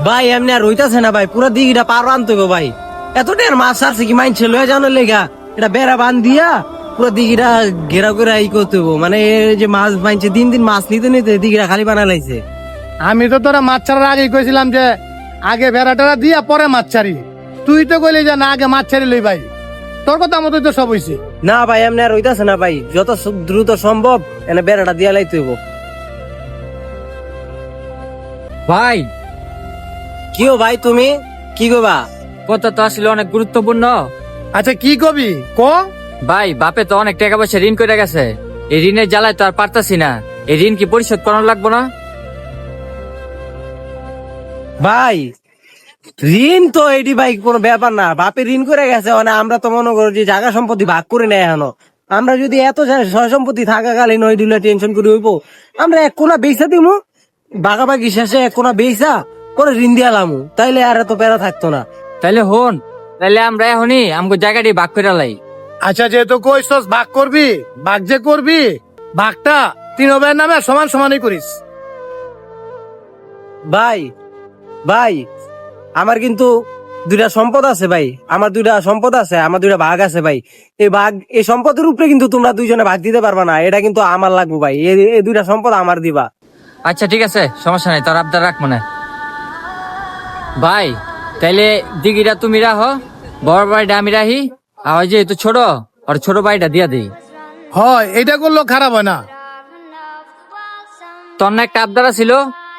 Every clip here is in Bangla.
ভাই এমনি আর হইতাছে না ভাই, পুরো দিঘিটা পার আনতে হবে ভাই। এতটার মাছ আসছে কি মাইনছে লয়ে যাওয়ার লেগা, এটা বেড়া বান দিয়া পুরো দিঘিটা ঘেরা করে ই করতে হবো। মানে এই যে মাছ মাইনছে দিন দিন মাছ নিতে নিতে দিঘিটা খালি বানা লাইছে। আমি তো তোরা মাছ ছাড়ার আগেই কইছিলাম যে আগে ভেড়া টেরা দিয়া পরে মাছ ছাড়ি। তুই তো কইলি যে না আগে মাছ ছাড়ি লই ভাই। তোর কথা মতোই তো সব হইছে। না ভাই এমনি আর হইতাছে না ভাই, যত দ্রুত সম্ভব এনে বেড়াটা দিয়া লাইতে হইব। ভাই কিও ভাই তুমি কি করবা? কথা তো আসলে অনেক গুরুত্বপূর্ণ। আচ্ছা কি কবি ক। ভাই বাপে তো অনেক টাকা পয়সা ঋণ করে গেছে, এই ঋণের জ্বালায় তো আর পারতাছি না। এই ঋণ কি পরিশোধ করানো লাগবো না? ভাই ঋণ তো এটি ভাই কোনো ব্যাপার না, বাপে ঋণ করে গেছে মানে আমরা তো মনে করো যে জায়গা সম্পত্তি ভাগ করে নেয় এখনো। আমরা যদি এত সয় সম্পত্তি থাকাকালীন ওই দিলে টেনশন করে হইব, আমরা এক কোনা বেচা দিব, বাগাবাগি শেষে এক কোনা বেচা করে ঋণ দিয়ে লামু, তাইলে আর এত প্যারা থাকতো না। তাইলে হন, তাইলে আমরা এখনই আমগো জায়গাটি ভাগ করে লাই। আচ্ছা যেহেতু কইছস ভাগ করবি, ভাগ যে করবি ভাগটা তিন ভাইয়ের নামে সমান সমানই করিস। ভাই ভাই আমার কিন্তু দুইটা সম্পদ আছে ভাই, আমার দুইটা সম্পদ আছে, আমার দুইটা ভাগ আছে ভাই। এই ভাগ এই সম্পদের উপরে কিন্তু তোমরা দুইজনে ভাগ দিতে পারবা না, এটা কিন্তু আমার লাগবে ভাই। এই দুইটা সম্পদ আমার দিবা। আচ্ছা ঠিক আছে, সমস্যা নাই, তোর আবদার রাখ মনে। ভাই তাইলে দিঘিটা তুমি রাখো, বড় ভাইটা আমি রাখি, আর ওই যে তো ছোট আর ছোট ভাইটা দিয়া দিই। হয় এটা করলো খারাপ হয় না। তোর না একটা আবদার ছিল,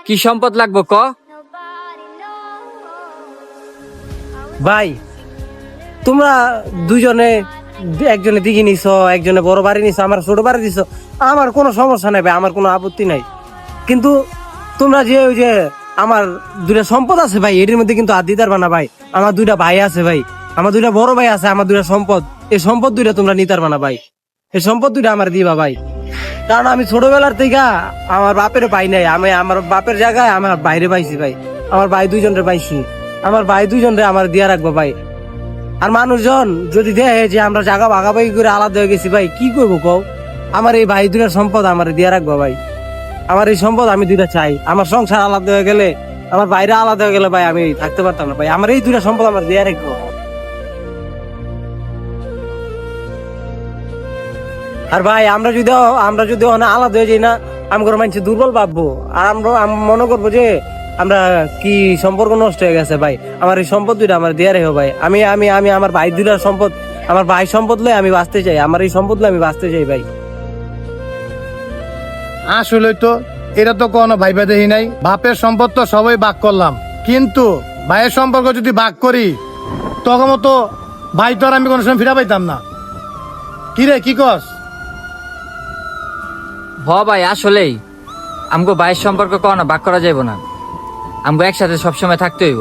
কি সম্পদ লাগবো ক? ভাই তোমরা দুইজনে একজনে দিঘি নিছো, একজনে বড় বাড়ি নিছো, আমার ছোট বাড়ি দিছো, আমার কোনো সমস্যা নাই ভাই, আমার কোনো আপত্তি নাই। কিন্তু তোমরা যে ওই যে আমার দুইটা সম্পদ আছে ভাই, এটির মধ্যে কিন্তু আর দিতে পারবা না ভাই। আমার দুইটা ভাই আছে ভাই, আমার দুইটা বড় ভাই আছে, আমার দুইটা সম্পদ, এই সম্পদ দুইটা তোমরা নিতে পারবা না ভাই। এই সম্পদ দুইটা আমার দিবা ভাই, কারণ আমি ছোটবেলার থেকে আমার বাপের পাই নাই, আমি আমার বাপের জায়গায় আমার বাইরে পাইছি ভাই। আমার ভাই দুইজনরে পাইছি, আমার ভাই দুইজনরে আমার দিয়া রাখবো ভাই। আর মানুষজন যদি দেখে যে আমরা জায়গা ভাগাভাগি করে আলাদা হয়ে গেছি ভাই, কি করবো কও? আমার এই ভাই দুইটার সম্পদ আমার দিয়া রাখবো ভাই। আমার এই সম্পদ আমি দুইটা চাই। আমার সংসার আলাদা হয়ে গেলে, আমার বাইরে আলাদা হয়ে গেলে ভাই আমি থাকতে পারতাম না ভাই। আমার এই দুইটা সম্পদ আমার দিয়া রাখবো। আর ভাই আমরা যদি আলাদা হয়ে যাই না, আমার মানুষ দুর্বল ভাববো, আর আমরা মনে করবো যে আমরা কি সম্পর্ক নষ্ট হয়ে গেছে ভাই। আমার এই সম্পদ দুইটা আমার দেয়ার হবে ভাই। আমি আমি আমি আমার ভাই দুইটার সম্পদ, আমার ভাই সম্পদ লয়ে আমি বাঁচতে চাই, আমার এই সম্পদ লয়ে আমি বাঁচতে চাই ভাই। আসলে তো এটা তো কোনো ভাইবা দেখি নাই। বাপের সম্পদ তো সবাই ভাগ করলাম, কিন্তু ভাইয়ের সম্পর্ক যদি ভাগ করি তখন তো ভাই তো আর আমি কোনো সময় ফিরা পাইতাম না। কি রে কি কস? হ ভাই আসলেই আমগো ভাইয়ের সম্পর্ক কখনো ভাগ করা যাইব না, আমগো একসাথে সবসময় থাকতে হইব।